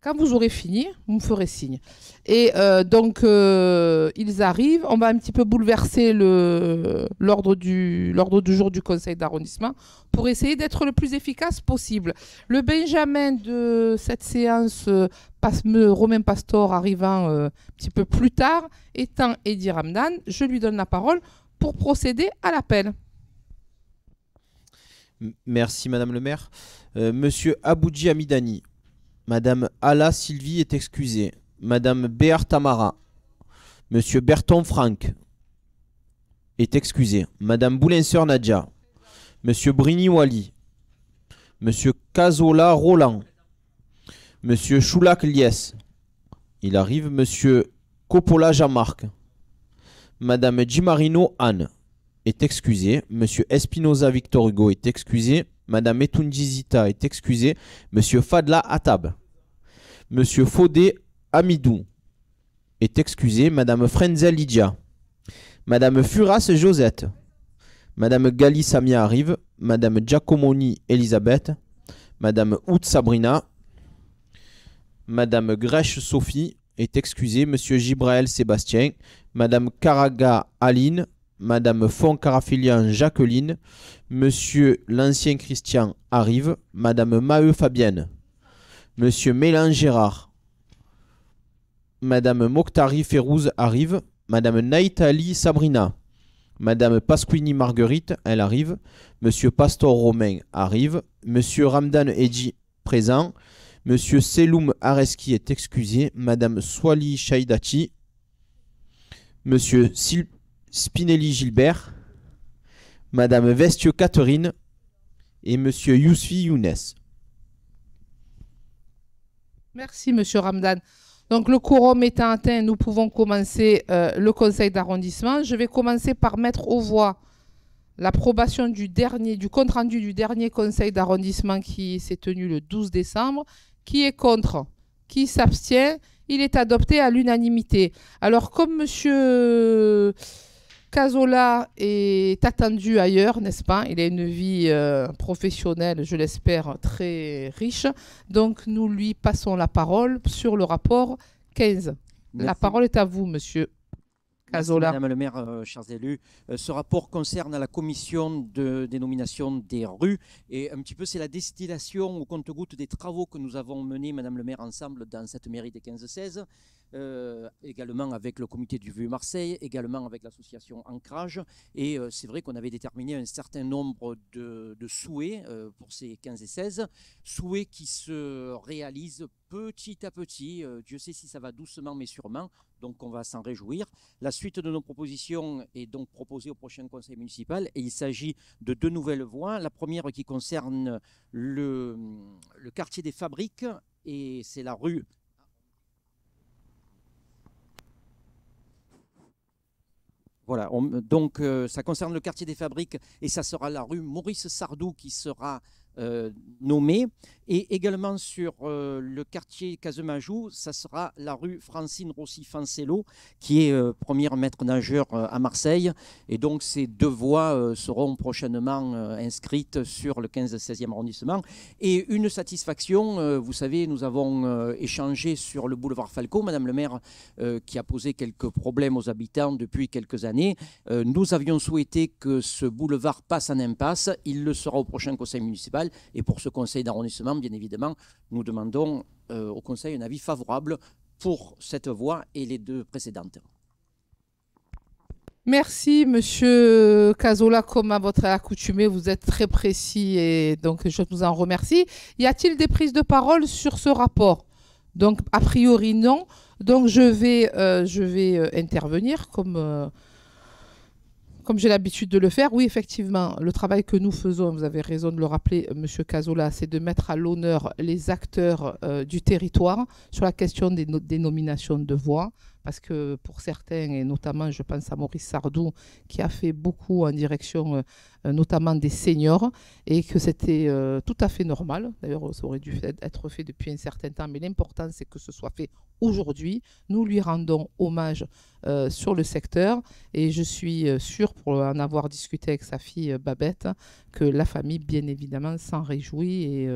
Quand vous aurez fini, vous me ferez signe. Et donc, ils arrivent. On va un petit peu bouleverser l'ordre du jour du conseil d'arrondissement pour essayer d'être le plus efficace possible. Le Benjamin de cette séance, Romain Pastor arrivant un petit peu plus tard, étant Eddie Ramdan, je lui donne la parole pour procéder à l'appel. Merci, Madame le maire. Monsieur Aboudji Amidani. Madame Ala Sylvie est excusée. Madame Béar Tamara. Monsieur Berton Franck est excusé. Madame Boulinseur Nadja. Monsieur Brini Wali. Monsieur Cazola Roland. Monsieur Choulak Lies. Il arrive. Monsieur Coppola Jean-Marc. Madame Gimarino Anne est excusée. Monsieur Espinoza Victor Hugo est excusé. Madame Etundizita est excusée. Monsieur Fadla Atab. Monsieur Fodé Amidou est excusé. Madame Frenzel Lydia. Madame Furas Josette. Madame Gali Samia arrive. Madame Giacomoni Elisabeth. Madame Out Sabrina. Madame Grèche Sophie est excusée. Monsieur Gibrael Sébastien. Madame Caraga Aline. Madame Font-Carafilian Jacqueline. Monsieur l'ancien Christian arrive. Madame Maheu Fabienne. Monsieur Mélan Gérard. Madame Mokhtari Férouz arrive. Madame Naïtali Sabrina. Madame Pasquini Marguerite, elle arrive. Monsieur Pastor Romain arrive. Monsieur Ramdan Edji présent. Monsieur Seloum Areski est excusé. Madame Swali Chaïdati. Monsieur Spinelli Gilbert. Madame Vestieux Catherine. Et Monsieur Yousfi Younes. Merci, Monsieur Ramdan. Donc, le quorum étant atteint, nous pouvons commencer le conseil d'arrondissement. Je vais commencer par mettre aux voix l'approbation du compte-rendu du dernier conseil d'arrondissement qui s'est tenu le 12 décembre. Qui est contre? Qui s'abstient? Il est adopté à l'unanimité. Alors, comme Monsieur Cazola est attendu ailleurs, n'est-ce pas? Il a une vie professionnelle, je l'espère, très riche. Donc, nous lui passons la parole sur le rapport 15. Merci. La parole est à vous, Monsieur Cazola. Merci, Madame le maire, chers élus. Ce rapport concerne la commission de dénomination des rues et un petit peu c'est la distillation au compte-gouttes des travaux que nous avons menés, Madame le maire, ensemble dans cette mairie des 15-16. Également avec le comité du Vieux-Marseille, également avec l'association Ancrage. Et c'est vrai qu'on avait déterminé un certain nombre de souhaits pour ces 15 et 16, souhaits qui se réalisent petit à petit. Dieu sait si ça va doucement mais sûrement, donc on va s'en réjouir. La suite de nos propositions est donc proposée au prochain conseil municipal et il s'agit de 2 nouvelles voies. La première qui concerne le quartier des Fabriques et c'est la rue... Voilà, donc ça concerne le quartier des Fabriques et ça sera la rue Maurice Sardou qui sera nommée. Et également sur le quartier Casemajou, ça sera la rue Francine Rossi-Fancello qui est première maître nageur à Marseille. Et donc ces 2 voies seront prochainement inscrites sur le 15-16e arrondissement. Et une satisfaction, vous savez, nous avons échangé sur le boulevard Falco, Madame le maire, qui a posé quelques problèmes aux habitants depuis quelques années. Nous avions souhaité que ce boulevard passe en impasse. Il le sera au prochain conseil municipal. Et pour ce conseil d'arrondissement, bien évidemment, nous demandons au conseil un avis favorable pour cette voie et les 2 précédentes. Merci, Monsieur Cazola. Comme à votre accoutumée, vous êtes très précis et donc je vous en remercie. Y a-t-il des prises de parole sur ce rapport? Donc, a priori, non. Donc, je vais intervenir comme j'ai l'habitude de le faire. Oui, effectivement, le travail que nous faisons, vous avez raison de le rappeler, Monsieur Cazola, c'est de mettre à l'honneur les acteurs du territoire sur la question des dénominations de voies. Parce que pour certains, et notamment je pense à Maurice Sardou, qui a fait beaucoup en direction notamment des seniors, et que c'était tout à fait normal. D'ailleurs, ça aurait dû être fait depuis un certain temps, mais l'important, c'est que ce soit fait aujourd'hui. Nous lui rendons hommage sur le secteur, et je suis sûre, pour en avoir discuté avec sa fille Babette, que la famille, bien évidemment, s'en réjouit et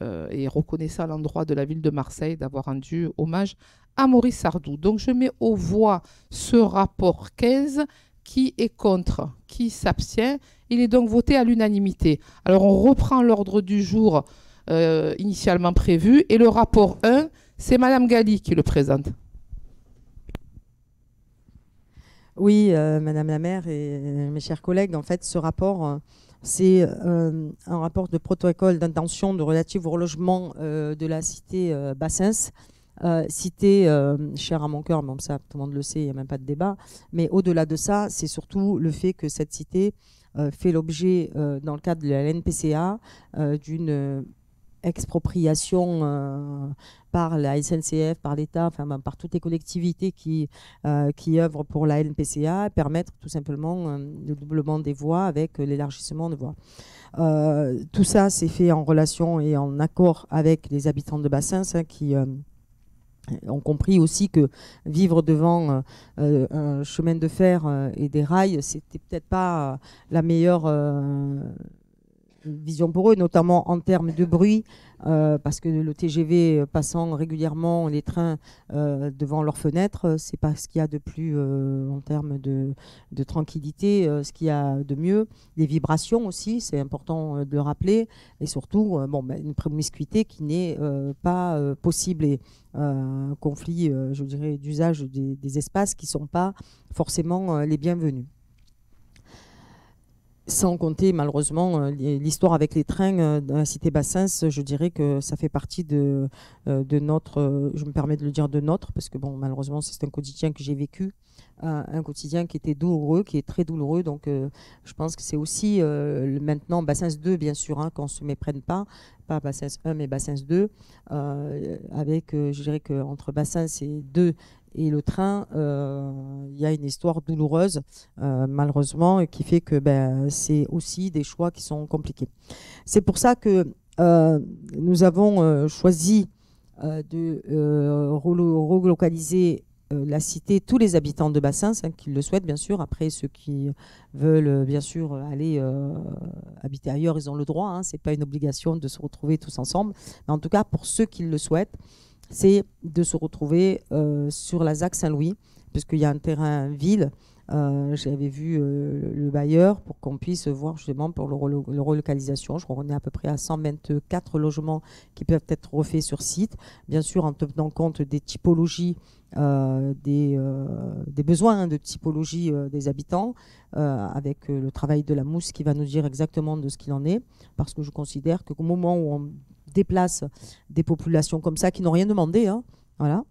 et reconnaissant l'endroit de la ville de Marseille d'avoir rendu hommage à Maurice Sardou. Donc je mets aux voix ce rapport 15. Qui est contre? Qui s'abstient? Il est donc voté à l'unanimité. Alors on reprend l'ordre du jour initialement prévu et le rapport 1, c'est Madame Gali qui le présente. Oui, Madame la maire et mes chers collègues, en fait, ce rapport, c'est un rapport de protocole d'intention relative au relogement de la cité Bassens. Cité chère à mon cœur, mais ça tout le monde le sait, il n'y a même pas de débat. Mais au-delà de ça, c'est surtout le fait que cette cité fait l'objet, dans le cadre de la LNPCA, d'une expropriation par la SNCF, par l'État, enfin par toutes les collectivités qui œuvrent pour la LNPCA, permettre tout simplement le doublement des voies avec l'élargissement de voies. Tout ça, c'est fait en relation et en accord avec les habitants de Bassens qui ont compris aussi que vivre devant un chemin de fer et des rails, c'était peut-être pas la meilleure vision pour eux, notamment en termes de bruit, parce que le TGV passant régulièrement, les trains devant leurs fenêtres, c'est pas ce qu'il y a de plus en termes de tranquillité, ce qu'il y a de mieux. Les vibrations aussi, c'est important de le rappeler, et surtout une promiscuité qui n'est pas possible, et un conflit, je dirais, d'usage des espaces qui ne sont pas forcément les bienvenus. Sans compter malheureusement l'histoire avec les trains dans la cité Bassens, je dirais que ça fait partie de notre, je me permets de le dire de notre, parce que malheureusement c'est un quotidien que j'ai vécu, un quotidien qui était douloureux, qui est très douloureux, donc je pense que c'est aussi maintenant Bassens 2 bien sûr, qu'on ne se méprenne pas Bassens 1 mais Bassens 2, avec je dirais qu'entre Bassens et 2 et le train, il y a une histoire douloureuse, malheureusement, et qui fait que c'est aussi des choix qui sont compliqués. C'est pour ça que nous avons choisi de relocaliser la cité, tous les habitants de Bassens qui le souhaitent, bien sûr. Après, ceux qui veulent, bien sûr, aller habiter ailleurs, ils ont le droit. Ce n'est pas une obligation de se retrouver tous ensemble. Mais en tout cas, pour ceux qui le souhaitent, c'est de se retrouver sur la ZAC Saint-Louis, puisqu'il y a un terrain ville. J'avais vu le bailleur pour qu'on puisse voir justement pour le relocalisation. Je crois qu'on est à peu près à 124 logements qui peuvent être refaits sur site, bien sûr en tenant compte des typologies, des besoins de typologie des habitants, avec le travail de la mousse qui va nous dire exactement de ce qu'il en est, parce que je considère qu'au moment où on déplace des populations comme ça qui n'ont rien demandé, voilà,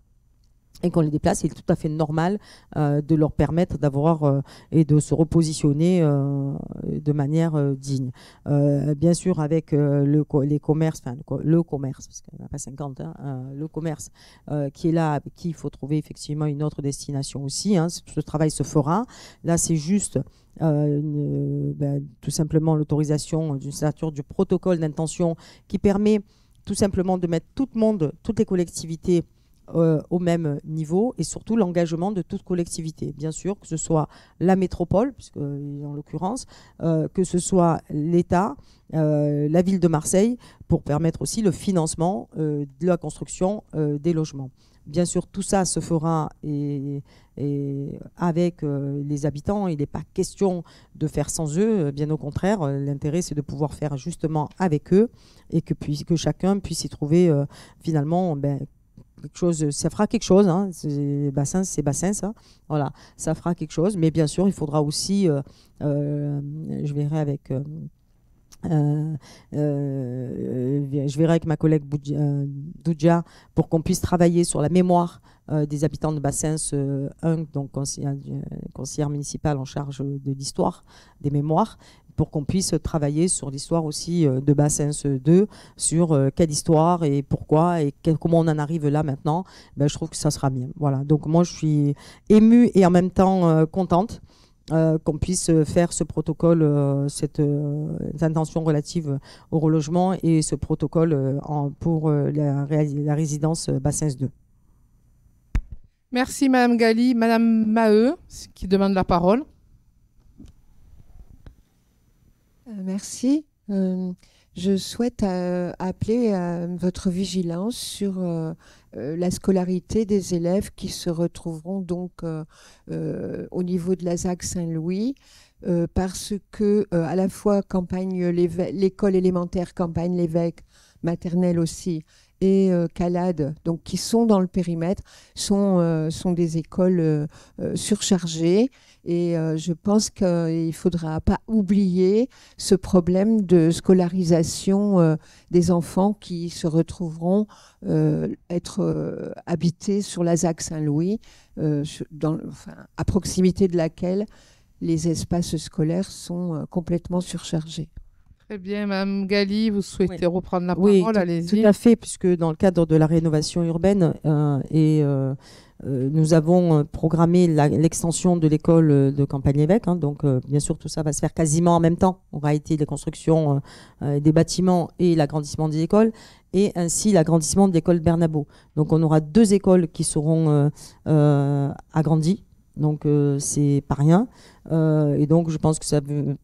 et qu'on les déplace, il est tout à fait normal de leur permettre d'avoir et de se repositionner de manière digne. Bien sûr, avec les commerces, enfin le commerce, parce qu'il n'y en a pas 50, le commerce qui est là, avec qui il faut trouver effectivement une autre destination aussi. Ce travail se fera. Là, c'est juste tout simplement l'autorisation d'une signature du protocole d'intention qui permet tout simplement de mettre tout le monde, toutes les collectivités au même niveau, et surtout l'engagement de toute collectivité. Bien sûr, que ce soit la métropole, puisque, en l'occurrence, que ce soit l'État, la ville de Marseille, pour permettre aussi le financement de la construction des logements. Bien sûr, tout ça se fera et avec les habitants. Il n'est pas question de faire sans eux, bien au contraire. L'intérêt, c'est de pouvoir faire justement avec eux, et que chacun puisse y trouver finalement quelque chose. Ça fera quelque chose. C'est Bassens, voilà, ça fera quelque chose. Mais bien sûr, il faudra aussi, je verrai avec... je verrai avec ma collègue Doudja pour qu'on puisse travailler sur la mémoire des habitants de Bassens 1, donc conseillère municipale en charge de l'histoire des mémoires, pour qu'on puisse travailler sur l'histoire aussi de Bassens 2, sur quelle histoire et pourquoi et comment on en arrive là maintenant. Je trouve que ça sera bien. Voilà. Donc moi, je suis émue et en même temps contente qu'on puisse faire ce protocole, cette intention relative au relogement et ce protocole pour la résidence Bassens 2. Merci Madame Gali. Madame Maheu, qui demande la parole. Merci. Je souhaite appeler à votre vigilance sur la scolarité des élèves qui se retrouveront donc au niveau de la ZAC Saint-Louis, parce que à la fois l'école élémentaire Campagne l'Évêque, maternelle aussi, et Calade, donc qui sont dans le périmètre, sont des écoles surchargées. Et je pense qu'il ne faudra pas oublier ce problème de scolarisation des enfants qui se retrouveront être habités sur la ZAC Saint-Louis, à proximité de laquelle les espaces scolaires sont complètement surchargés. Très bien, Mme Gali, vous souhaitez reprendre la Oui, parole, allez-y. tout à fait, puisque dans le cadre de la rénovation urbaine, nous avons programmé l'extension de l'école de Campagne-l'Évêque. Donc, bien sûr, tout ça va se faire quasiment en même temps. On va été les constructions des bâtiments et l'agrandissement des écoles, et ainsi l'agrandissement de l'école Bernabo. Donc, on aura 2 écoles qui seront agrandies. Donc, c'est pas rien. Et donc, je pense que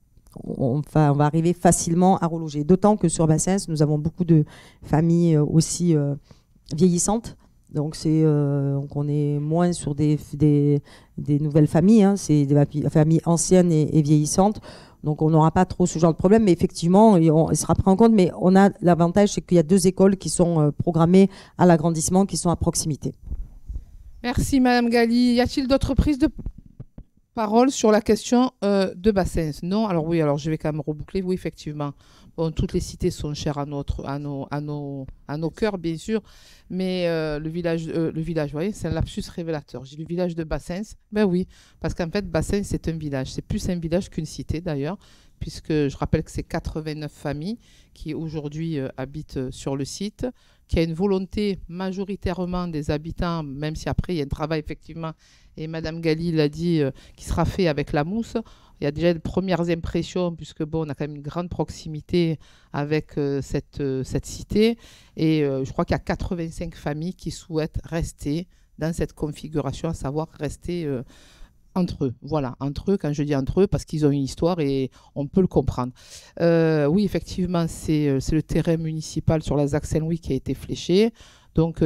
on va arriver facilement à reloger. D'autant que sur Bassens, nous avons beaucoup de familles aussi vieillissantes. Donc, on est moins sur des nouvelles familles. C'est des familles anciennes et vieillissantes. Donc, on n'aura pas trop ce genre de problème. Mais effectivement, il sera pris en compte. Mais on a l'avantage, c'est qu'il y a 2 écoles qui sont programmées à l'agrandissement, qui sont à proximité. Merci, Madame Gali. Y a-t-il d'autres prises de parole sur la question de Bassens? Non. Alors oui, alors je vais quand même reboucler. Oui, effectivement. Bon, toutes les cités sont chères à nos cœurs, bien sûr. Mais le village, vous voyez, c'est un lapsus révélateur. J'ai le village de Bassens. Ben oui, parce qu'en fait, Bassens, c'est un village. C'est plus un village qu'une cité, d'ailleurs, puisque je rappelle que c'est 89 familles qui aujourd'hui habitent sur le site, qu'il y a une volonté majoritairement des habitants, même si après il y a un travail effectivement, et Madame Gali l'a dit, qui sera fait avec la mousse. Il y a déjà de premières impressions, puisque bon, on a quand même une grande proximité avec cette cité. Et je crois qu'il y a 85 familles qui souhaitent rester dans cette configuration, à savoir rester entre eux. Voilà, entre eux, quand je dis entre eux, parce qu'ils ont une histoire et on peut le comprendre. Oui, effectivement, c'est le terrain municipal sur la ZAC Saint-Louis qui a été fléché. Donc,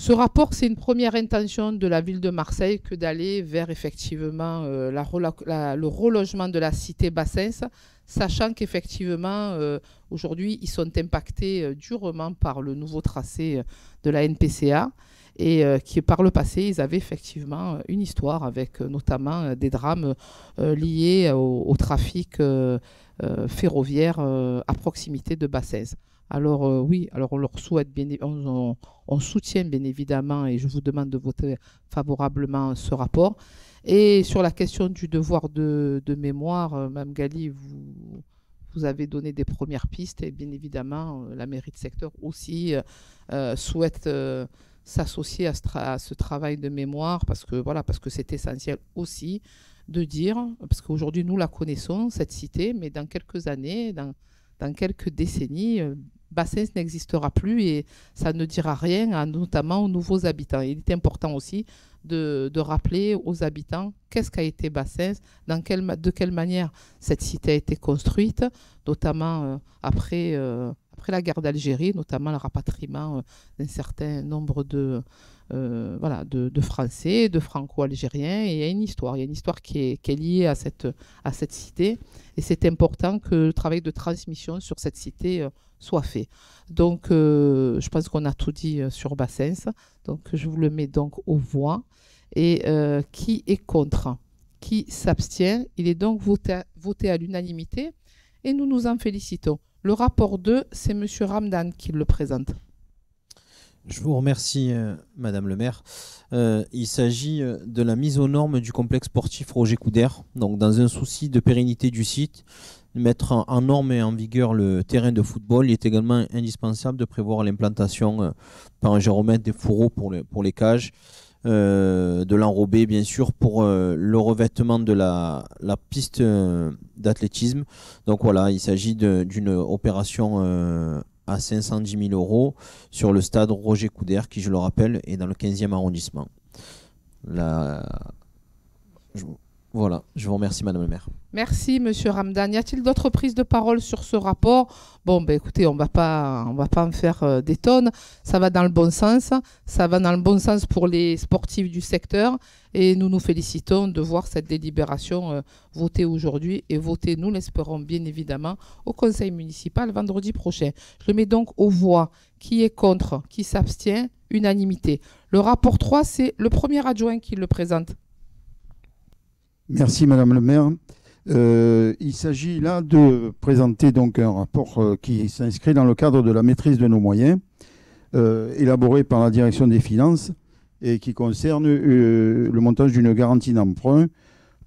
ce rapport, c'est une première intention de la ville de Marseille que d'aller vers effectivement le relogement de la cité Bassens, sachant qu'effectivement, aujourd'hui, ils sont impactés durement par le nouveau tracé de la NPCA. Et qui par le passé, ils avaient effectivement une histoire avec notamment des drames liés au trafic ferroviaire à proximité de Bassens. Alors oui, alors on leur souhaite on soutient bien évidemment, et je vous demande de voter favorablement ce rapport. Et sur la question du devoir de mémoire, Mme Gali, vous avez donné des premières pistes, et bien évidemment, la mairie de secteur aussi souhaite s'associer à ce travail de mémoire, parce que c'est essentiel aussi de dire, parce qu'aujourd'hui nous la connaissons, cette cité, mais dans quelques années, dans quelques décennies, Bassens n'existera plus et ça ne dira rien, notamment aux nouveaux habitants. Il est important aussi de rappeler aux habitants qu'est-ce qu'a été Bassens, de quelle manière cette cité a été construite, notamment après la guerre d'Algérie, notamment le rapatriement d'un certain nombre de Français, de Franco-Algériens. Et il y a une histoire qui est liée à cette cité. Et c'est important que le travail de transmission sur cette cité soit fait. Donc, je pense qu'on a tout dit sur Bassens. Donc, je vous le mets donc aux voix. Et qui est contre? Qui s'abstient? Il est donc voté à l'unanimité. Et nous nous en félicitons. Le rapport 2, c'est M. Ramdan qui le présente. Je vous remercie, Madame le maire. Il s'agit de la mise aux normes du complexe sportif Roger Coudert. Donc, dans un souci de pérennité du site, de mettre en norme et en vigueur le terrain de football, il est également indispensable de prévoir l'implantation par un géromètre des fourreaux pour les cages, de l'enrobé bien sûr pour le revêtement de la piste d'athlétisme. Donc voilà, il s'agit d'une opération à 510 000 € sur le stade Roger Coudert qui, je le rappelle, est dans le 15e arrondissement. Voilà, Voilà, je vous remercie, Madame le maire. Merci, Monsieur Ramdan. Y a-t-il d'autres prises de parole sur ce rapport? Bon, ben écoutez, on va pas en faire des tonnes. Ça va dans le bon sens. Ça va dans le bon sens pour les sportifs du secteur. Et nous nous félicitons de voir cette délibération votée aujourd'hui et votée, nous l'espérons bien évidemment, au conseil municipal vendredi prochain. Je le mets donc aux voix. Qui est contre? Qui s'abstient? Unanimité. Le rapport 3, c'est le premier adjoint qui le présente. Merci Madame le maire. Il s'agit là de présenter donc un rapport qui s'inscrit dans le cadre de la maîtrise de nos moyens, élaboré par la direction des finances et qui concerne le montage d'une garantie d'emprunt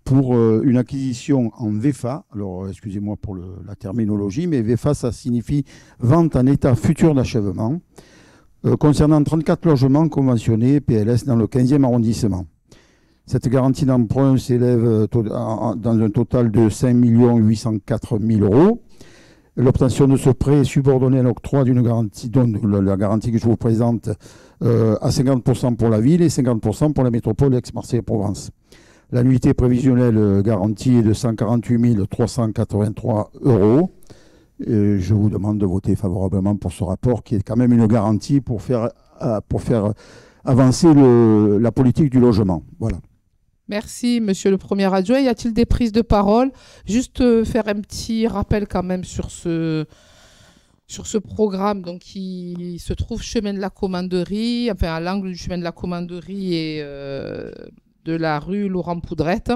pour une acquisition en VEFA. Alors excusez-moi pour la terminologie, mais VEFA ça signifie vente en état futur d'achèvement, concernant 34 logements conventionnés PLS dans le 15e arrondissement. Cette garantie d'emprunt s'élève dans un total de 5 804 000 euros. L'obtention de ce prêt est subordonnée à l'octroi d'une garantie, donc la garantie que je vous présente, à 50% pour la ville et 50% pour la métropole Aix-Marseille-Provence. L'annuité prévisionnelle garantie est de 148 383 euros. Et je vous demande de voter favorablement pour ce rapport qui est quand même une garantie pour faire avancer la politique du logement. Voilà. Merci, monsieur le premier adjoint. Y a-t-il des prises de parole? Juste faire un petit rappel quand même sur ce programme donc, qui se trouve chemin de la Commanderie, enfin à l'angle du chemin de la Commanderie et de la rue Laurent Poudrette.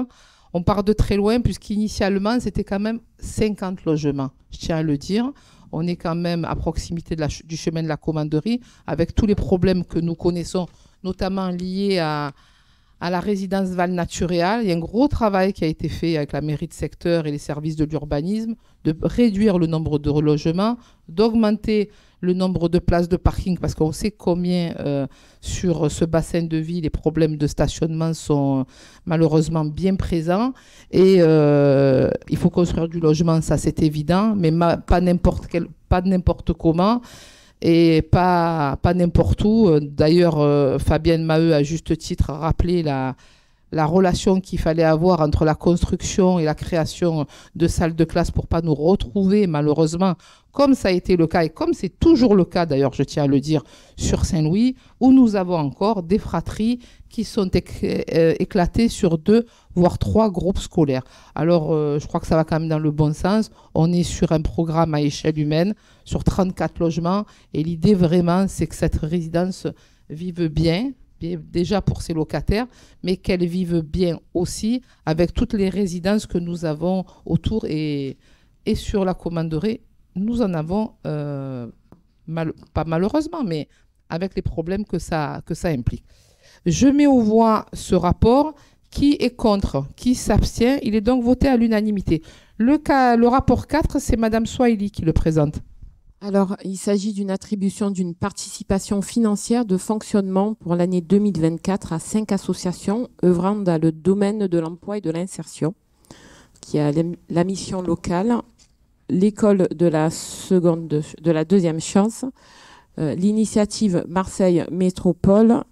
On part de très loin puisqu'initialement, c'était quand même 50 logements, je tiens à le dire. On est quand même à proximité du chemin de la Commanderie avec tous les problèmes que nous connaissons, notamment liés à la résidence Val-Naturéal. Il y a un gros travail qui a été fait avec la mairie de secteur et les services de l'urbanisme, de réduire le nombre de logements, d'augmenter le nombre de places de parking, parce qu'on sait combien sur ce bassin de vie, les problèmes de stationnement sont malheureusement bien présents. Et il faut construire du logement, ça c'est évident, mais pas n'importe comment. Et pas n'importe où. D'ailleurs, Fabienne Maheu, à juste titre, a rappelé la relation qu'il fallait avoir entre la construction et la création de salles de classe pour ne pas nous retrouver, malheureusement, comme ça a été le cas et comme c'est toujours le cas, d'ailleurs, je tiens à le dire, sur Saint-Louis, où nous avons encore des fratries qui sont éclatées sur 2, voire 3 groupes scolaires. Alors, je crois que ça va quand même dans le bon sens. On est sur un programme à échelle humaine, sur 34 logements, et l'idée vraiment, c'est que cette résidence vive bien, déjà pour ses locataires, mais qu'elle vive bien aussi avec toutes les résidences que nous avons autour et sur la Commanderie. Nous en avons, pas malheureusement, mais avec les problèmes que ça implique. Je mets aux voix ce rapport. Qui est contre? Qui s'abstient? Il est donc voté à l'unanimité. Le rapport 4, c'est Madame Swahili qui le présente. Alors, il s'agit d'une attribution d'une participation financière de fonctionnement pour l'année 2024 à 5 associations œuvrant dans le domaine de l'emploi et de l'insertion, qui a la mission locale, l'école de la deuxième chance, l'initiative Marseille Métropole,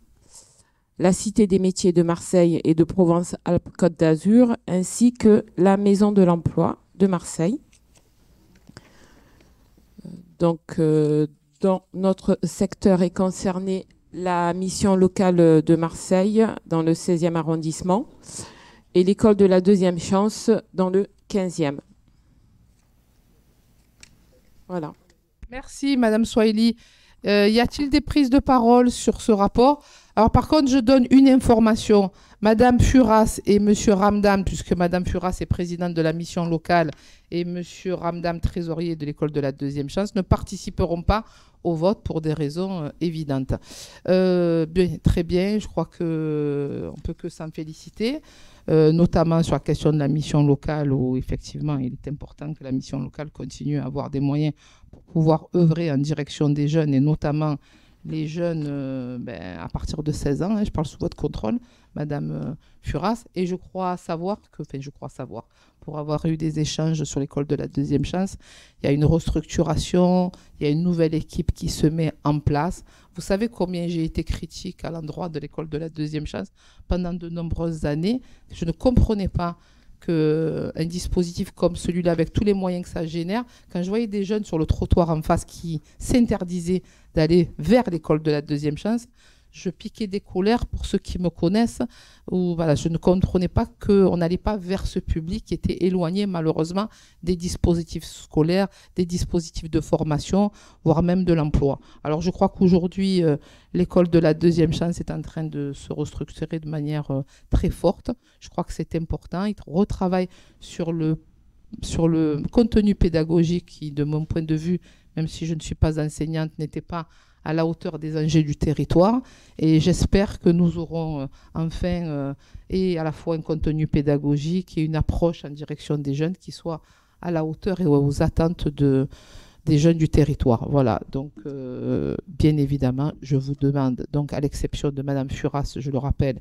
la Cité des métiers de Marseille et de Provence-Alpes-Côte d'Azur, ainsi que la Maison de l'emploi de Marseille. Donc, dans notre secteur est concernée la mission locale de Marseille dans le 16e arrondissement et l'école de la deuxième chance dans le 15e. Voilà. Merci, Madame Swahili. Y a-t-il des prises de parole sur ce rapport? Alors, par contre, je donne une information. Madame Furas et Monsieur Ramdam, puisque Madame Furas est présidente de la mission locale et Monsieur Ramdam, trésorier de l'école de la deuxième chance, ne participeront pas au vote pour des raisons évidentes. Très bien, je crois qu'on ne peut que s'en féliciter, notamment sur la question de la mission locale où effectivement il est important que la mission locale continue à avoir des moyens pour pouvoir œuvrer en direction des jeunes et notamment les jeunes à partir de 16 ans, je parle sous votre contrôle, Madame Furas, et je crois savoir, pour avoir eu des échanges sur l'école de la deuxième chance. Il y a une restructuration, il y a une nouvelle équipe qui se met en place. Vous savez combien j'ai été critique à l'endroit de l'école de la deuxième chance pendant de nombreuses années. Je ne comprenais pas qu'un dispositif comme celui-là, avec tous les moyens que ça génère, quand je voyais des jeunes sur le trottoir en face qui s'interdisaient d'aller vers l'école de la deuxième chance, je piquais des colères pour ceux qui me connaissent, où voilà, je ne comprenais pas qu'on n'allait pas vers ce public qui était éloigné malheureusement des dispositifs scolaires, des dispositifs de formation, voire même de l'emploi. Alors je crois qu'aujourd'hui, l'école de la deuxième chance est en train de se restructurer de manière très forte. Je crois que c'est important. Il retravaille sur le contenu pédagogique qui, de mon point de vue, même si je ne suis pas enseignante, n'était pas à la hauteur des enjeux du territoire. Et j'espère que nous aurons enfin et à la fois un contenu pédagogique et une approche en direction des jeunes qui soit à la hauteur et aux attentes des jeunes du territoire. Voilà, donc bien évidemment, je vous demande, donc à l'exception de Madame Furasse, je le rappelle,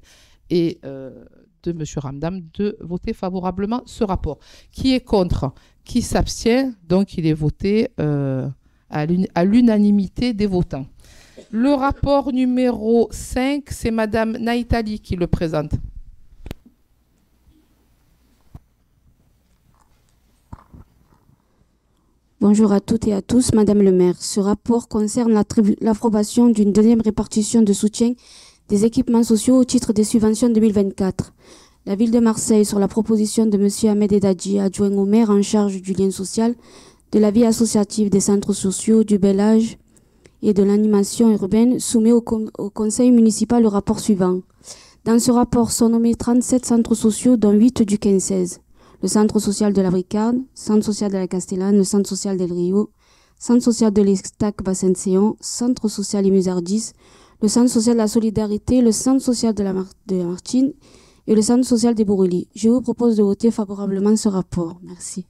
et de Monsieur Ramdam, de voter favorablement ce rapport. Qui est contre? Qui s'abstient? Donc il est voté à l'unanimité des votants. Le rapport numéro 5, c'est Madame Naïtali qui le présente. Bonjour à toutes et à tous, Madame le maire. Ce rapport concerne l'approbation d'une deuxième répartition de soutien des équipements sociaux au titre des subventions 2024. La ville de Marseille, sur la proposition de M. Ahmed Edadji, adjoint au maire en charge du lien social, de la vie associative, des centres sociaux, du bel âge et de l'animation urbaine, soumet au conseil municipal le rapport suivant. Dans ce rapport sont nommés 37 centres sociaux, dont 8 du 15-16. Le centre social de la Bricarde, centre social de la Castellane, le centre social d'El Rio, centre social de l'Estac Bassin-de-Séon, centre social Imusardis, le centre social de la Solidarité, le centre social de la Martine et le centre social des Bourrelis. Je vous propose de voter favorablement ce rapport. Merci.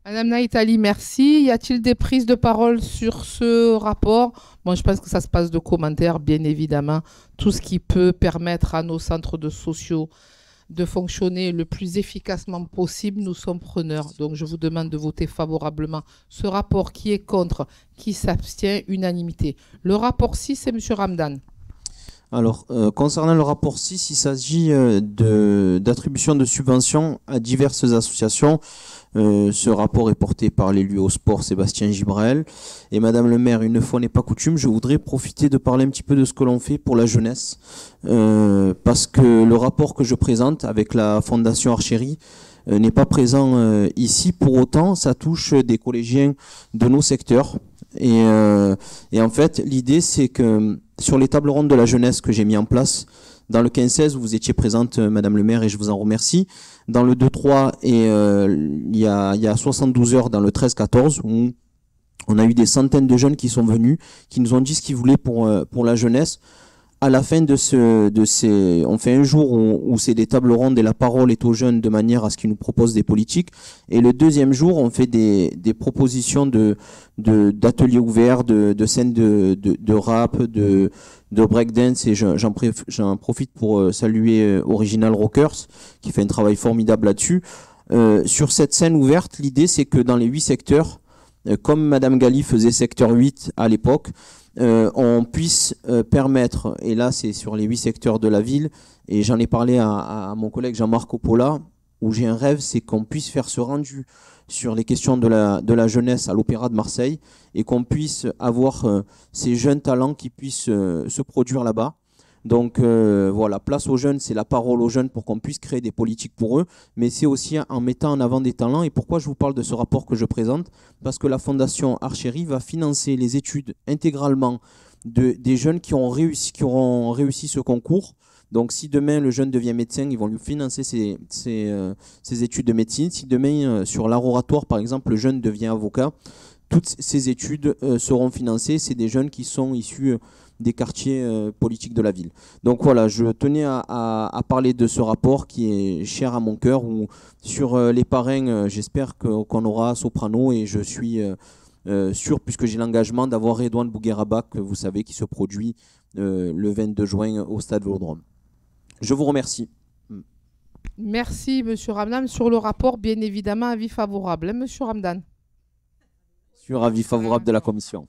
Madame Naïtali, merci. Y a-t-il des prises de parole sur ce rapport? Bon, je pense que ça se passe de commentaires, bien évidemment. Tout ce qui peut permettre à nos centres sociaux de fonctionner le plus efficacement possible, nous sommes preneurs. Donc, je vous demande de voter favorablement ce rapport. Qui est contre? Qui s'abstient? Unanimité. Le rapport 6, c'est M. Ramdan. Alors, concernant le rapport 6, il s'agit d'attribution de subventions à diverses associations. Ce rapport est porté par l'élu au sport Sébastien Gibrael. Et Madame le maire, une fois n'est pas coutume, je voudrais profiter de parler un petit peu de ce que l'on fait pour la jeunesse. Parce que le rapport que je présente avec la Fondation Archery n'est pas présent ici. Pour autant, ça touche des collégiens de nos secteurs. Et en fait, l'idée, c'est que sur les tables rondes de la jeunesse que j'ai mis en place, dans le 15-16, où vous étiez présente, Madame le maire, et je vous en remercie. Dans le 2-3, et il y a 72 heures dans le 13-14, où on a eu des centaines de jeunes qui sont venus, qui nous ont dit ce qu'ils voulaient pour la jeunesse. À la fin de ces, on fait un jour où c'est des tables rondes et la parole est aux jeunes de manière à ce qu'ils nous proposent des politiques. Et le deuxième jour, on fait des propositions d'ateliers ouverts, de scènes de rap, de breakdance. Et j'en profite pour saluer Original Rockers, qui fait un travail formidable là-dessus. Sur cette scène ouverte, l'idée c'est que dans les 8 secteurs, comme Madame Gali faisait secteur 8 à l'époque, on puisse permettre, et là c'est sur les 8 secteurs de la ville, et j'en ai parlé à mon collègue Jean-Marc Coppola, où j'ai un rêve, c'est qu'on puisse faire ce rendu sur les questions de la jeunesse à l'Opéra de Marseille, et qu'on puisse avoir ces jeunes talents qui puissent se produire là-bas. Donc voilà, place aux jeunes, c'est la parole aux jeunes pour qu'on puisse créer des politiques pour eux, mais c'est aussi en mettant en avant des talents. Et pourquoi je vous parle de ce rapport que je présente? Parce que la Fondation Archery va financer les études intégralement des jeunes qui auront réussi ce concours. Donc si demain le jeune devient médecin, ils vont lui financer ses études de médecine. Si demain sur l'art oratoire par exemple, le jeune devient avocat, toutes ces études seront financées. C'est des jeunes qui sont issus des quartiers politiques de la ville. Donc voilà, je tenais à parler de ce rapport qui est cher à mon cœur, où sur les parrains, j'espère qu'on aura Soprano, et je suis sûr, puisque j'ai l'engagement d'avoir Redouane Bougueraba, que vous savez, qui se produit le 22 juin au Stade Vélodrome. Je vous remercie. Merci, Monsieur Ramdan. Sur le rapport, bien évidemment, avis favorable. Hein, Monsieur Ramdan? Sur avis favorable de la commission.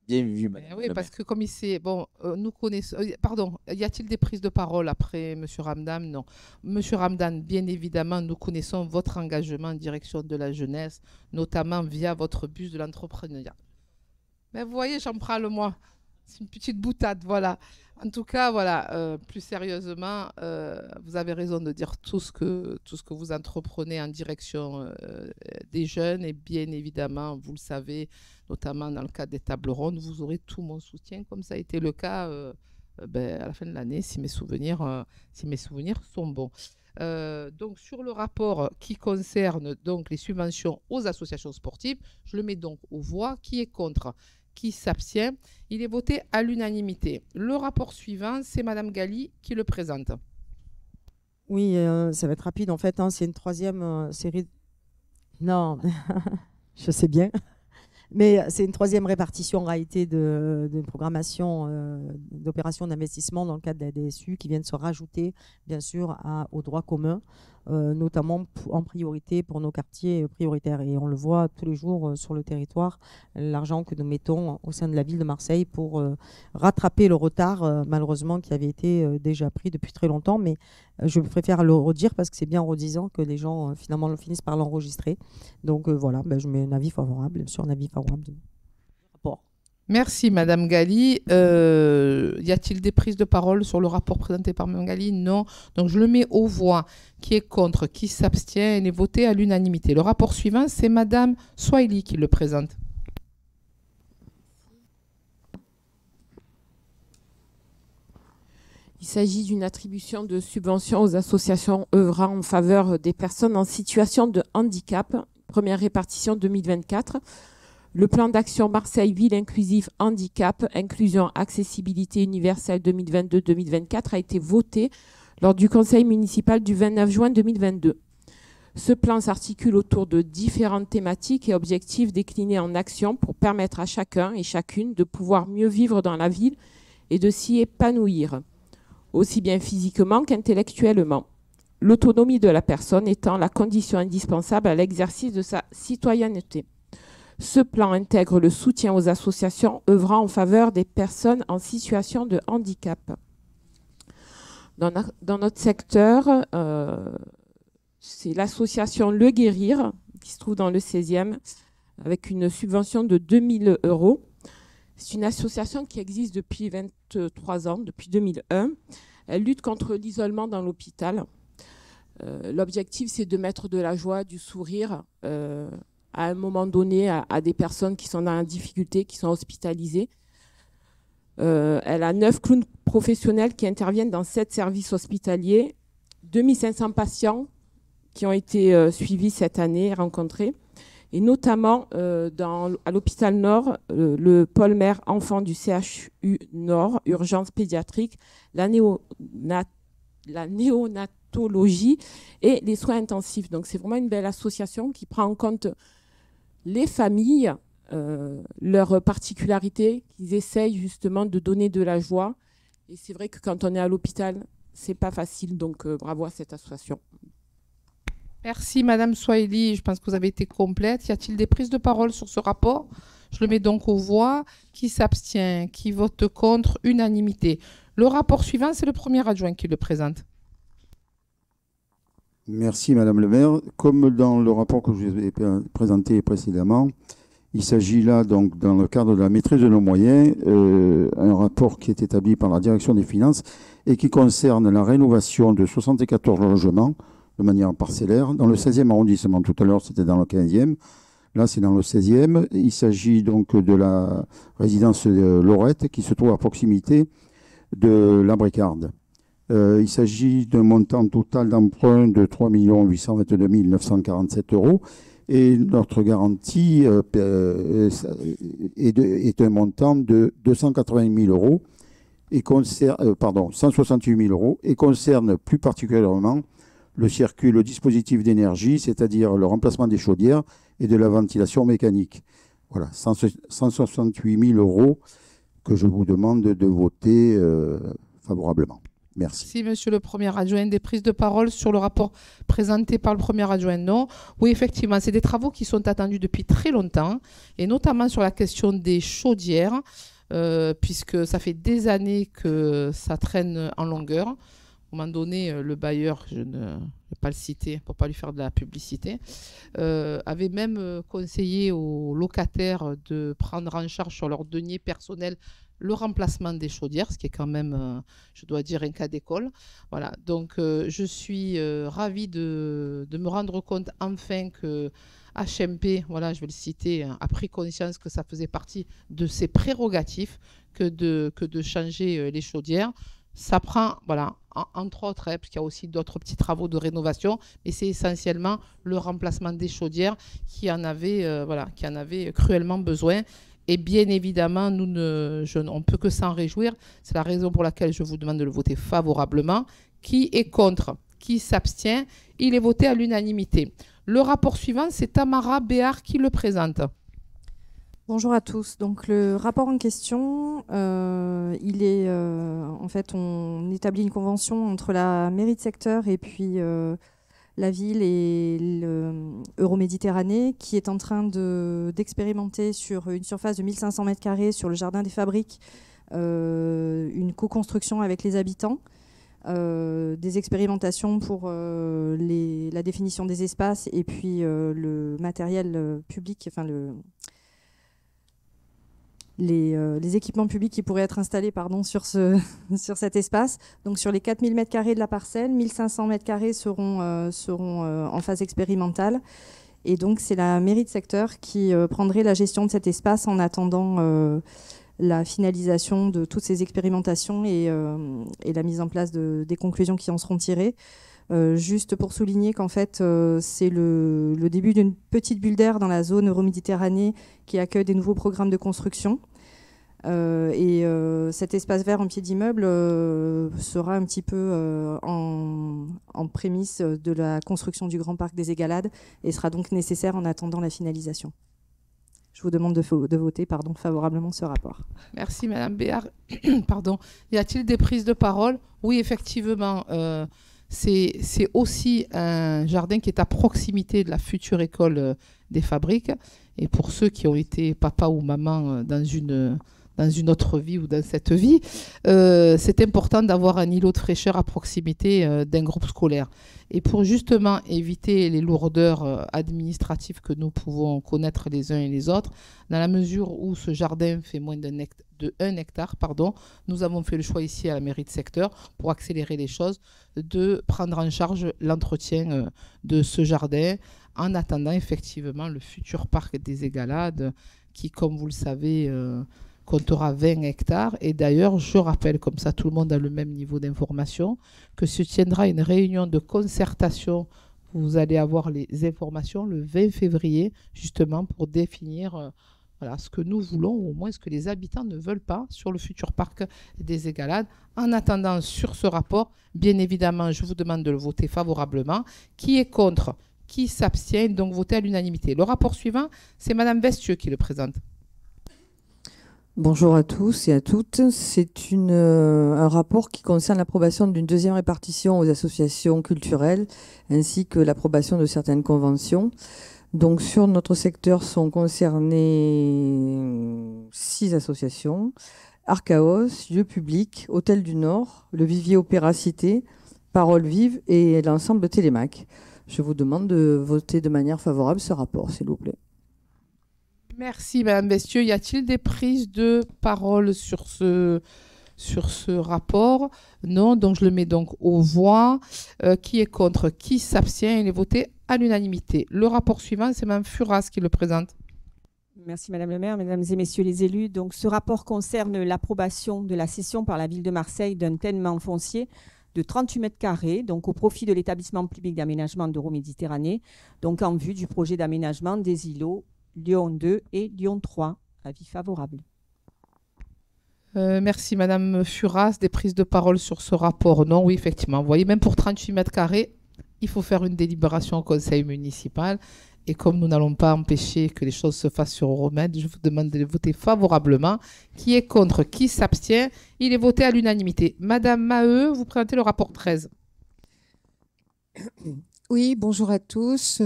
Bien vu, madame. Oui, le parce maire. que comme il s'est... Bon, nous connaissons... pardon, y a-t-il des prises de parole après Monsieur Ramdan? Non. Monsieur Ramdan, bien évidemment, nous connaissons votre engagement en direction de la jeunesse, notamment via votre bus de l'entrepreneuriat. Mais vous voyez, j'en prends le moi. C'est une petite boutade, voilà. En tout cas, voilà, plus sérieusement, vous avez raison de dire tout ce que vous entreprenez en direction des jeunes. Et bien évidemment, vous le savez, notamment dans le cadre des tables rondes, vous aurez tout mon soutien, comme ça a été le cas à la fin de l'année, si mes souvenirs sont bons. Donc, sur le rapport qui concerne donc les subventions aux associations sportives, je le mets donc aux voix. Qui est contre? Qui s'abstient? Il est voté à l'unanimité. Le rapport suivant, c'est Madame Gali qui le présente. Oui, ça va être rapide en fait, hein. C'est une troisième série. Non, je sais bien. Mais c'est une troisième répartition en réalité de programmation d'opérations d'investissement dans le cadre de la DSU qui viennent se rajouter bien sûr au droit commun, notamment en priorité pour nos quartiers prioritaires. Et on le voit tous les jours sur le territoire, l'argent que nous mettons au sein de la ville de Marseille pour rattraper le retard malheureusement qui avait été déjà pris depuis très longtemps. Mais je préfère le redire parce que c'est bien en redisant que les gens finalement finissent par l'enregistrer. Donc voilà, je mets un avis favorable, bien sûr, un avis favorable du rapport. Merci Madame Gali. Y a-t-il des prises de parole sur le rapport présenté par Madame Gali? Non. Donc je le mets aux voix. Qui est contre? Qui s'abstient? Il est voté à l'unanimité. Le rapport suivant, c'est Madame Swahili qui le présente. Il s'agit d'une attribution de subventions aux associations œuvrant en faveur des personnes en situation de handicap. Première répartition 2024. Le plan d'action Marseille-Ville inclusive handicap, inclusion, accessibilité universelle 2022-2024 a été voté lors du conseil municipal du 29 juin 2022. Ce plan s'articule autour de différentes thématiques et objectifs déclinés en actions pour permettre à chacun et chacune de pouvoir mieux vivre dans la ville et de s'y épanouir, aussi bien physiquement qu'intellectuellement. L'autonomie de la personne étant la condition indispensable à l'exercice de sa citoyenneté. Ce plan intègre le soutien aux associations œuvrant en faveur des personnes en situation de handicap. Dans notre secteur, c'est l'association Le Guérir, qui se trouve dans le 16e, avec une subvention de 2 000 €. C'est une association qui existe depuis 23 ans, depuis 2001. Elle lutte contre l'isolement dans l'hôpital. L'objectif, c'est de mettre de la joie, du sourire à un moment donné à des personnes qui sont dans la difficulté, qui sont hospitalisées. Elle a 9 clowns professionnels qui interviennent dans 7 services hospitaliers, 2500 patients qui ont été suivis cette année et rencontrés, et notamment à l'hôpital Nord, le pôle mère enfant du CHU Nord, urgence pédiatrique, la néonatologie et les soins intensifs. Donc c'est vraiment une belle association qui prend en compte les familles, leurs particularités, qu'ils essayent justement de donner de la joie. Et c'est vrai que quand on est à l'hôpital, c'est pas facile. Donc bravo à cette association. Merci Madame Swahili. Je pense que vous avez été complète. Y a-t-il des prises de parole sur ce rapport? Je le mets donc aux voix. Qui s'abstient? Qui vote contre? Unanimité. Le rapport suivant, c'est le premier adjoint qui le présente. Merci Madame le maire. Comme dans le rapport que je vous ai présenté précédemment, il s'agit là, donc, dans le cadre de la maîtrise de nos moyens, un rapport qui est établi par la direction des finances et qui concerne la rénovation de 74 logements de manière parcellaire dans le 16e arrondissement. Tout à l'heure, c'était dans le 15e. Là, c'est dans le 16e. Il s'agit donc de la résidence Lorette qui se trouve à proximité de la Bricarde. Il s'agit d'un montant total d'emprunt de 3 822 947 € et notre garantie est un montant de 280 000 € et 168 000 € et concerne plus particulièrement le dispositif d'énergie, c'est-à-dire le remplacement des chaudières et de la ventilation mécanique. Voilà, 168 000 € que je vous demande de voter favorablement. Merci. Si, monsieur le premier adjoint, des prises de parole sur le rapport présenté par le premier adjoint, non. Oui, effectivement, c'est des travaux qui sont attendus depuis très longtemps, et notamment sur la question des chaudières, puisque ça fait des années que ça traîne en longueur. À un moment donné, le bailleur, je ne vais pas le citer pour ne pas lui faire de la publicité, avait même conseillé aux locataires de prendre en charge sur leur denier personnel le remplacement des chaudières, ce qui est quand même, je dois dire, un cas d'école. Voilà, donc je suis ravie de me rendre compte enfin que HMP, voilà, je vais le citer, a pris conscience que ça faisait partie de ses prérogatives que de changer les chaudières. Ça prend, voilà, entre autres, parce qu'il y a aussi d'autres petits travaux de rénovation, mais c'est essentiellement le remplacement des chaudières qui en avait, qui en avait cruellement besoin. Et bien évidemment, on ne peut que s'en réjouir. C'est la raison pour laquelle je vous demande de le voter favorablement. Qui est contre? Qui s'abstient? Il est voté à l'unanimité. Le rapport suivant, c'est Tamara Béard qui le présente. Bonjour à tous. Donc le rapport en question, il est en fait, on établit une convention entre la mairie de secteur et puis la ville et l'Euroméditerranée qui est en train d'expérimenter sur une surface de 1500 m² sur le jardin des Fabriques une co-construction avec les habitants, des expérimentations pour la définition des espaces et puis le matériel public, enfin les équipements publics qui pourraient être installés sur cet espace. Donc sur les 4000 m² de la parcelle, 1500 m² seront en phase expérimentale. Et donc c'est la mairie de secteur qui prendrait la gestion de cet espace en attendant la finalisation de toutes ces expérimentations et la mise en place des conclusions qui en seront tirées. Juste pour souligner qu'en fait, c'est le début d'une petite bulle d'air dans la zone Euroméditerranée qui accueille des nouveaux programmes de construction. Cet espace vert en pied d'immeuble sera un petit peu en prémisse de la construction du Grand Parc des Égalades et sera donc nécessaire en attendant la finalisation. Je vous demande de voter favorablement ce rapport. Merci Madame Béard. Pardon. Y a-t-il des prises de parole? Oui, effectivement. C'est aussi un jardin qui est à proximité de la future école des Fabriques. Et pour ceux qui ont été papa ou maman dans une autre vie ou dans cette vie, c'est important d'avoir un îlot de fraîcheur à proximité d'un groupe scolaire. Et pour justement éviter les lourdeurs administratives que nous pouvons connaître les uns et les autres, dans la mesure où ce jardin fait moins de 1 hectare, nous avons fait le choix ici à la mairie de secteur, pour accélérer les choses, de prendre en charge l'entretien de ce jardin en attendant effectivement le futur parc des Égalades qui, comme vous le savez, comptera 20 hectares. Et d'ailleurs, je rappelle, comme ça tout le monde a le même niveau d'information, que se tiendra une réunion de concertation. Vous allez avoir les informations le 20 février, justement pour définir ce que nous voulons, ou au moins ce que les habitants ne veulent pas sur le futur parc des Égalades. En attendant, sur ce rapport, bien évidemment, je vous demande de le voter favorablement. Qui est contre? Qui s'abstient? Donc voter à l'unanimité. Le rapport suivant, c'est Madame Vestieux qui le présente. Bonjour à tous et à toutes. C'est un rapport qui concerne l'approbation d'une deuxième répartition aux associations culturelles ainsi que l'approbation de certaines conventions. Donc sur notre secteur sont concernées 6 associations: Archaos, Lieux Publics, Hôtel du Nord, le Vivier Opéra Cité, Parole Vive et l'ensemble de Télémac. Je vous demande de voter de manière favorable ce rapport, s'il vous plaît. Merci Madame Vestieux. Y a-t-il des prises de parole sur ce rapport? Non, donc je le mets donc aux voix. Qui est contre? Qui s'abstient? Il est voté à l'unanimité. Le rapport suivant, c'est Mme Furas qui le présente. Merci Madame le maire, Mesdames et Messieurs les élus. Donc, ce rapport concerne l'approbation de la cession par la ville de Marseille d'un terrain foncier de 38 m², donc au profit de l'établissement public d'aménagement d'Euroméditerranée, donc en vue du projet d'aménagement des îlots Lyon 2 et Lyon 3. Avis favorable. Merci Madame Furas. Des prises de parole sur ce rapport? Non, oui, effectivement. Vous voyez, même pour 38 m², il faut faire une délibération au conseil municipal. Et comme nous n'allons pas empêcher que les choses se fassent sur Euromède, je vous demande de voter favorablement. Qui est contre? Qui s'abstient? Il est voté à l'unanimité. Madame Maheu, vous présentez le rapport 13. Oui, bonjour à tous.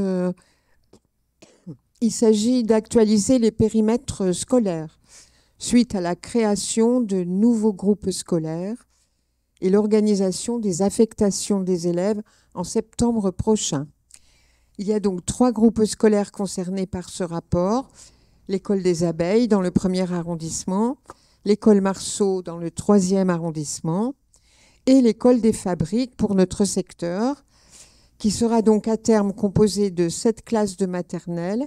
Il s'agit d'actualiser les périmètres scolaires suite à la création de nouveaux groupes scolaires et l'organisation des affectations des élèves en septembre prochain. Il y a donc 3 groupes scolaires concernés par ce rapport. L'école des Abeilles dans le 1er arrondissement, l'école Marceau dans le 3e arrondissement et l'école des Fabriques pour notre secteur, qui sera donc à terme composée de 7 classes de maternelle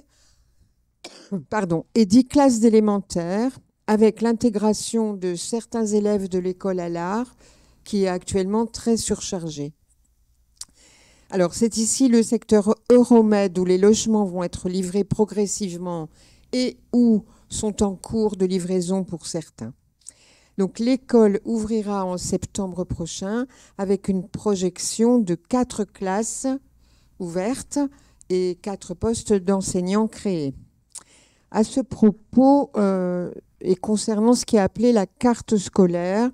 et 10 classes d'élémentaire, avec l'intégration de certains élèves de l'école à l'art, qui est actuellement très surchargée. Alors, c'est ici le secteur Euromède où les logements vont être livrés progressivement et où sont en cours de livraison pour certains. Donc, l'école ouvrira en septembre prochain avec une projection de 4 classes ouvertes et 4 postes d'enseignants créés. À ce propos, et concernant ce qui est appelé la carte scolaire,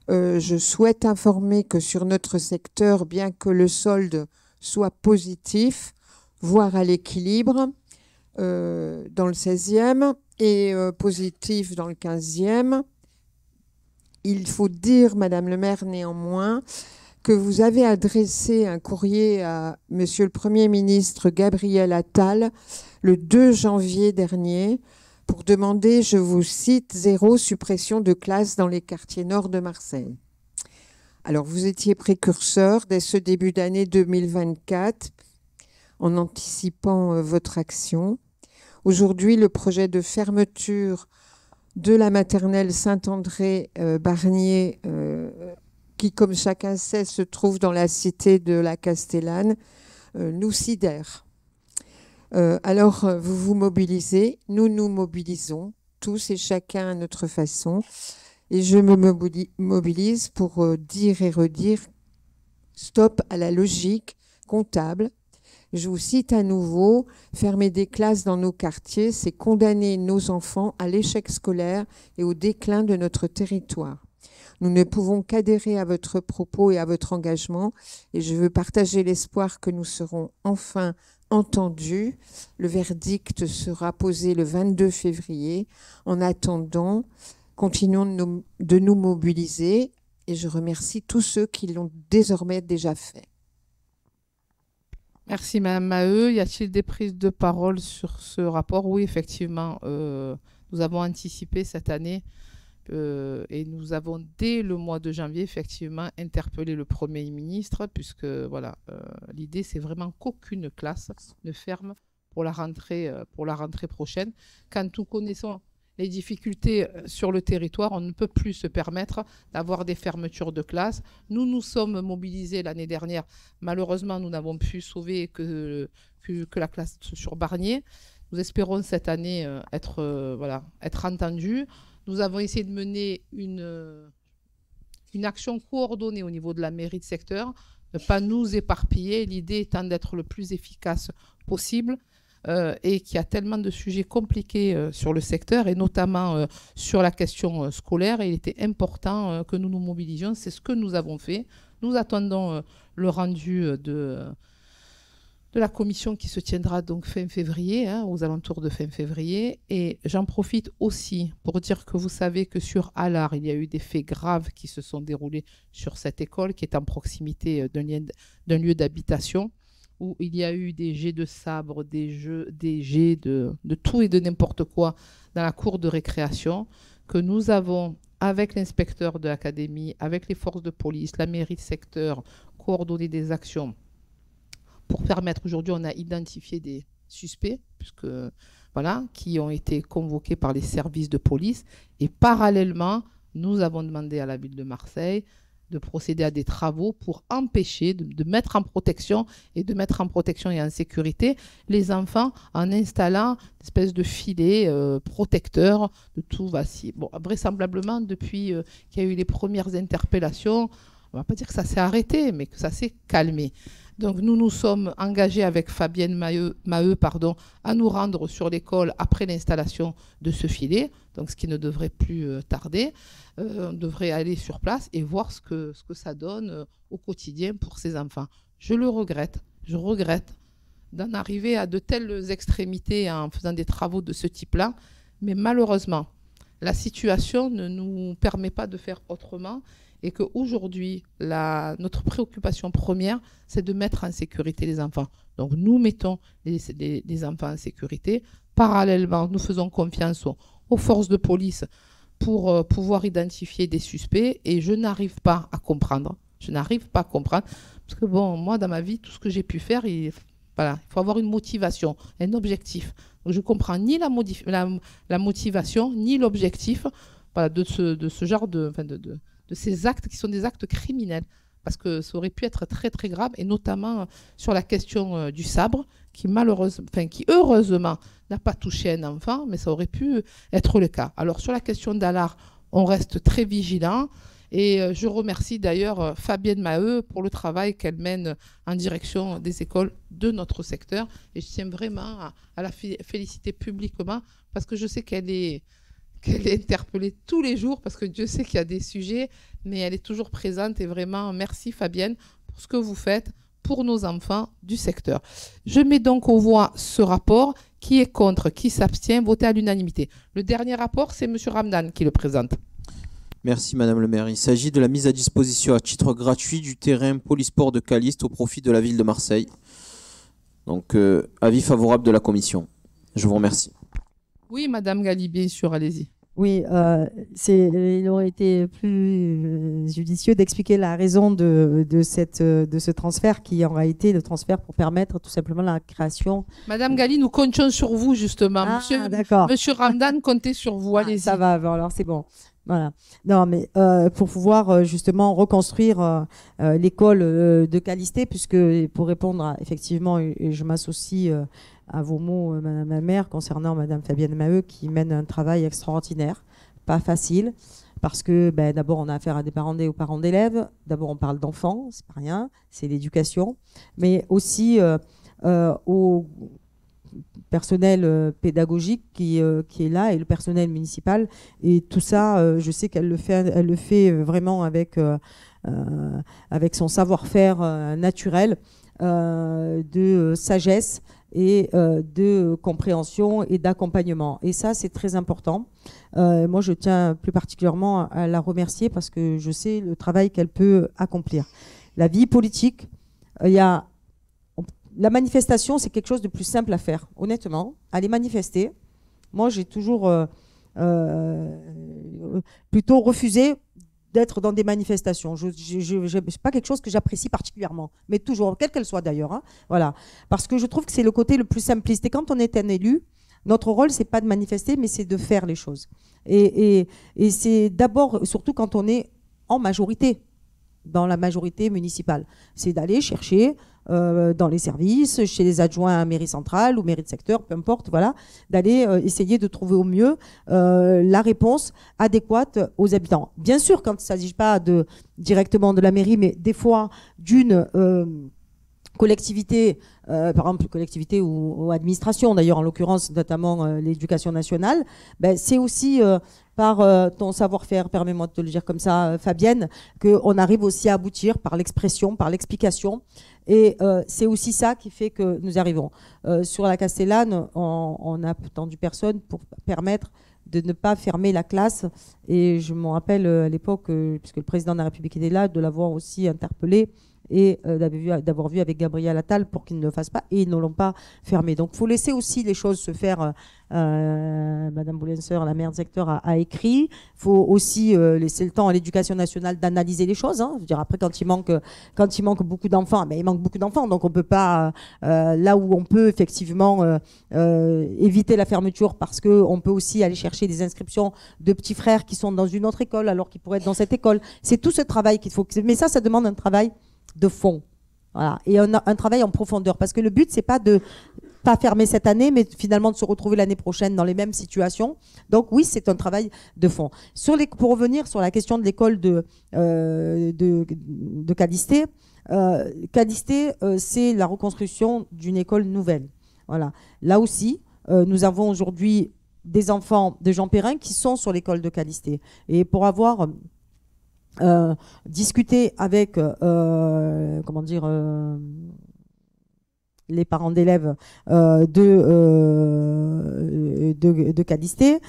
je souhaite informer que sur notre secteur, bien que le solde soit positif, voire à l'équilibre, dans le 16e et positif dans le 15e, il faut dire, Madame le maire, néanmoins, que vous avez adressé un courrier à Monsieur le Premier ministre Gabriel Attal le 2 janvier dernier pour demander, je vous cite, 0 suppression de classes dans les quartiers nord de Marseille. Alors, vous étiez précurseur dès ce début d'année 2024 en anticipant votre action. Aujourd'hui, le projet de fermeture de la maternelle Saint-André-Barnier, qui, comme chacun sait, se trouve dans la cité de la Castellane, nous sidère. Alors, vous vous mobilisez, nous nous mobilisons, tous et chacun à notre façon. Et je me mobilise pour dire et redire stop à la logique comptable. Je vous cite à nouveau, fermer des classes dans nos quartiers, c'est condamner nos enfants à l'échec scolaire et au déclin de notre territoire. Nous ne pouvons qu'adhérer à votre propos et à votre engagement et je veux partager l'espoir que nous serons enfin entendus. Le verdict sera posé le 22 février. En attendant, continuons de nous mobiliser et je remercie tous ceux qui l'ont désormais déjà fait. Merci Madame Maheu. Y a-t-il des prises de parole sur ce rapport? Oui, effectivement, nous avons anticipé cette année et nous avons, dès le mois de janvier, effectivement, interpellé le Premier ministre, puisque voilà, l'idée, c'est vraiment qu'aucune classe ne ferme pour la rentrée prochaine. Quand nous connaissons les difficultés sur le territoire, on ne peut plus se permettre d'avoir des fermetures de classes. Nous nous sommes mobilisés l'année dernière. Malheureusement, nous n'avons pu sauver que la classe sur Barnier. Nous espérons cette année être entendus. Nous avons essayé de mener une action coordonnée au niveau de la mairie de secteur, ne pas nous éparpiller, l'idée étant d'être le plus efficace possible. Et qu'il y a tellement de sujets compliqués sur le secteur et notamment sur la question scolaire. Et il était important que nous nous mobilisions. C'est ce que nous avons fait. Nous attendons le rendu de la commission qui se tiendra donc fin février, aux alentours de fin février. Et j'en profite aussi pour dire que vous savez que sur Allard, il y a eu des faits graves qui se sont déroulés sur cette école qui est en proximité d'un lieu d'habitation, où il y a eu des jets de sabre, des jets de tout et de n'importe quoi dans la cour de récréation, que nous avons, avec l'inspecteur de l'académie, avec les forces de police, la mairie de secteur, coordonné des actions pour permettre, aujourd'hui, on a identifié des suspects, qui ont été convoqués par les services de police. Et parallèlement, nous avons demandé à la ville de Marseille de procéder à des travaux pour empêcher, de mettre en protection et en sécurité les enfants en installant une espèce de filet protecteur de tout vacille. Bon, vraisemblablement, depuis qu'il y a eu les premières interpellations, on ne va pas dire que ça s'est arrêté, mais que ça s'est calmé. Donc nous nous sommes engagés avec Fabienne Maheu, à nous rendre sur l'école après l'installation de ce filet, donc ce qui ne devrait plus tarder. On devrait aller sur place et voir ce que ça donne au quotidien pour ces enfants. Je regrette d'en arriver à de telles extrémités en faisant des travaux de ce type-là, mais malheureusement, la situation ne nous permet pas de faire autrement et qu'aujourd'hui, notre préoccupation première, c'est de mettre en sécurité les enfants. Donc nous mettons les enfants en sécurité. Parallèlement, nous faisons confiance aux forces de police pour pouvoir identifier des suspects et je n'arrive pas à comprendre. Parce que bon, moi, dans ma vie, tout ce que j'ai pu faire, il faut avoir une motivation, un objectif. Donc, je ne comprends ni la motivation, ni l'objectif de ce genre de ces actes qui sont des actes criminels. Parce que ça aurait pu être très, très grave, et notamment sur la question du sabre, qui heureusement n'a pas touché un enfant, mais ça aurait pu être le cas. Alors, sur la question d'Allard, on reste très vigilant. Et je remercie d'ailleurs Fabienne Maheu pour le travail qu'elle mène en direction des écoles de notre secteur. Et je tiens vraiment à la féliciter publiquement parce que je sais qu'elle est interpellée tous les jours parce que Dieu sait qu'il y a des sujets, mais elle est toujours présente. Et vraiment, merci Fabienne pour ce que vous faites pour nos enfants du secteur. Je mets donc aux voix ce rapport. Qui est contre, qui s'abstient, voté à l'unanimité. Le dernier rapport, c'est M. Ramdan qui le présente. Merci Madame le maire. Il s'agit de la mise à disposition à titre gratuit du terrain Polysport de Caliste au profit de la ville de Marseille. Donc, avis favorable de la commission. Je vous remercie. Oui, Madame Gali, bien sûr, allez-y. Oui, il aurait été plus judicieux d'expliquer la raison de ce transfert qui aura été le transfert pour permettre tout simplement la création. Madame Gali, nous comptons sur vous justement. D'accord. Monsieur Ramdan comptait sur vous, allez-y. Ça va, alors c'est bon. Voilà. Non, mais pour pouvoir justement reconstruire l'école de Calisté, puisque pour répondre effectivement, et je m'associe à vos mots, Madame la maire, concernant Madame Fabienne Maheu, qui mène un travail extraordinaire, pas facile, parce que d'abord on a affaire à des parents aux parents d'élèves. D'abord on parle d'enfants, c'est pas rien, c'est l'éducation, mais aussi au personnel pédagogique qui est là et le personnel municipal, et tout ça je sais qu'elle le fait vraiment avec son savoir-faire naturel, de sagesse et de compréhension et d'accompagnement, et ça c'est très important. Moi je tiens plus particulièrement à la remercier parce que je sais le travail qu'elle peut accomplir. La vie politique, la manifestation, c'est quelque chose de plus simple à faire, honnêtement. Aller manifester, moi, j'ai toujours plutôt refusé d'être dans des manifestations. C'est pas quelque chose que j'apprécie particulièrement, mais toujours, quelle qu'elle soit d'ailleurs. Hein, voilà. Parce que je trouve que c'est le côté le plus simpliste. Et quand on est un élu, notre rôle, c'est pas de manifester, mais c'est de faire les choses. Et c'est d'abord, surtout quand on est en majorité, dans la majorité municipale, c'est d'aller chercher dans les services, chez les adjoints à mairie centrale ou mairie de secteur, peu importe, voilà, d'aller essayer de trouver au mieux la réponse adéquate aux habitants. Bien sûr, quand il ne s'agit pas directement de la mairie, mais des fois d'une collectivité, par exemple collectivité ou administration, d'ailleurs en l'occurrence notamment l'éducation nationale, c'est aussi par ton savoir-faire, permets-moi de te le dire comme ça, Fabienne, qu'on arrive aussi à aboutir par l'expression, par l'explication. Et c'est aussi ça qui fait que nous arrivons. Sur la Castellane, on n'a attendu personne pour permettre de ne pas fermer la classe. Et je me rappelle à l'époque, puisque le président de la République était là, de l'avoir aussi interpellé et d'avoir vu avec Gabriel Attal pour qu'ils ne le fassent pas, et ils ne l'ont pas fermé. Donc il faut laisser aussi les choses se faire. Madame Boulenser, la maire du secteur, a écrit. Il faut aussi laisser le temps à l'éducation nationale d'analyser les choses. Hein. Je veux dire, après, quand il manque beaucoup d'enfants, il manque beaucoup d'enfants, donc on ne peut pas, là où on peut effectivement éviter la fermeture, parce qu'on peut aussi aller chercher des inscriptions de petits frères qui sont dans une autre école alors qu'ils pourraient être dans cette école. C'est tout ce travail qu'il faut. Mais ça demande un travail de fond, voilà, et un travail en profondeur, parce que le but c'est pas de pas fermer cette année, mais finalement de se retrouver l'année prochaine dans les mêmes situations. Donc oui, c'est un travail de fond. Pour revenir sur la question de l'école de Calisté, Cadisté, c'est la reconstruction d'une école nouvelle. Voilà. Là aussi, nous avons aujourd'hui des enfants de Jean Perrin qui sont sur l'école de Cadisté. Et pour avoir discuté avec comment dire, les parents d'élèves de Cadisté,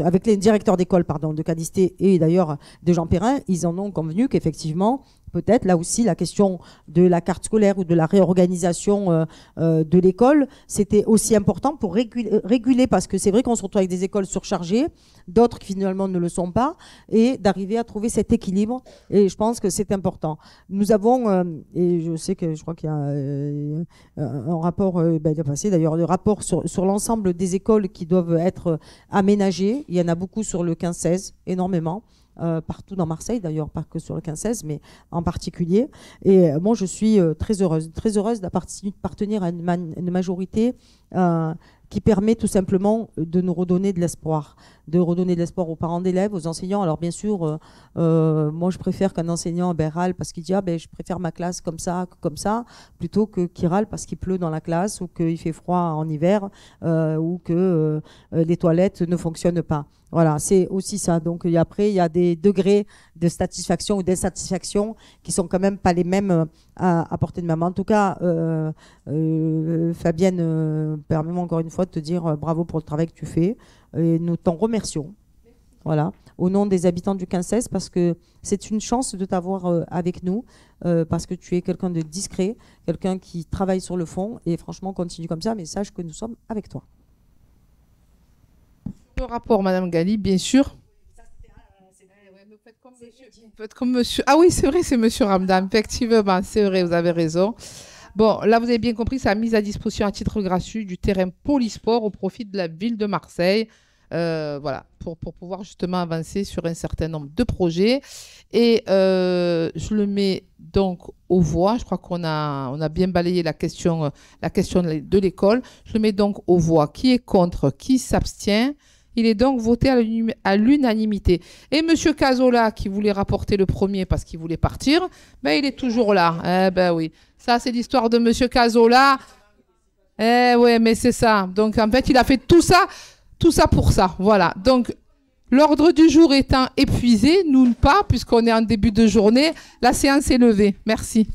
avec les directeurs d'école de Cadisté et d'ailleurs de Jean Perrin, ils en ont convenu qu'effectivement, peut-être là aussi la question de la carte scolaire ou de la réorganisation de l'école, c'était aussi important pour réguler, parce que c'est vrai qu'on se retrouve avec des écoles surchargées, d'autres qui finalement ne le sont pas, et d'arriver à trouver cet équilibre. Et je pense que c'est important. Nous avons, et je sais que je crois qu'il y a un rapport, il est passé d'ailleurs, le rapport sur l'ensemble des écoles qui doivent être aménagées. Il y en a beaucoup sur le 15-16, énormément. Partout dans Marseille d'ailleurs, pas que sur le 15-16, mais en particulier. Et moi, je suis très heureuse d'appartenir à une majorité qui permet tout simplement de nous redonner de l'espoir, aux parents d'élèves, aux enseignants. Alors bien sûr, moi je préfère qu'un enseignant râle parce qu'il dit je préfère ma classe comme ça, plutôt qu'il râle parce qu'il pleut dans la classe ou qu'il fait froid en hiver ou que les toilettes ne fonctionnent pas. Voilà, c'est aussi ça. Donc après, il y a des degrés de satisfaction ou d'insatisfaction qui sont quand même pas les mêmes à portée de main. En tout cas, Fabienne, permets-moi encore une fois de te dire bravo pour le travail que tu fais. Et nous t'en remercions. Voilà, au nom des habitants du 15-16, parce que c'est une chance de t'avoir avec nous, parce que tu es quelqu'un de discret, quelqu'un qui travaille sur le fond. Et franchement, continue comme ça, mais sache que nous sommes avec toi. Le rapport, Madame Gali, bien sûr. Faites comme monsieur. Ah oui, c'est vrai, c'est monsieur Ramdan. Effectivement, c'est vrai, vous avez raison. Bon, là, vous avez bien compris, c'est la mise à disposition à titre gratuit du terrain polysport au profit de la ville de Marseille. Voilà, pour pouvoir justement avancer sur un certain nombre de projets. Et je le mets donc aux voix. Je crois qu'on a bien balayé la question de l'école. Je le mets donc aux voix. Qui est contre? Qui s'abstient? Il est donc voté à l'unanimité. Et M. Cazolà, qui voulait rapporter le premier parce qu'il voulait partir, il est toujours là. Eh ben oui, ça c'est l'histoire de M. Cazolà. Eh oui, mais c'est ça. Donc en fait, il a fait tout ça pour ça. Voilà. Donc l'ordre du jour étant épuisé, nous pas, puisqu'on est en début de journée, la séance est levée. Merci.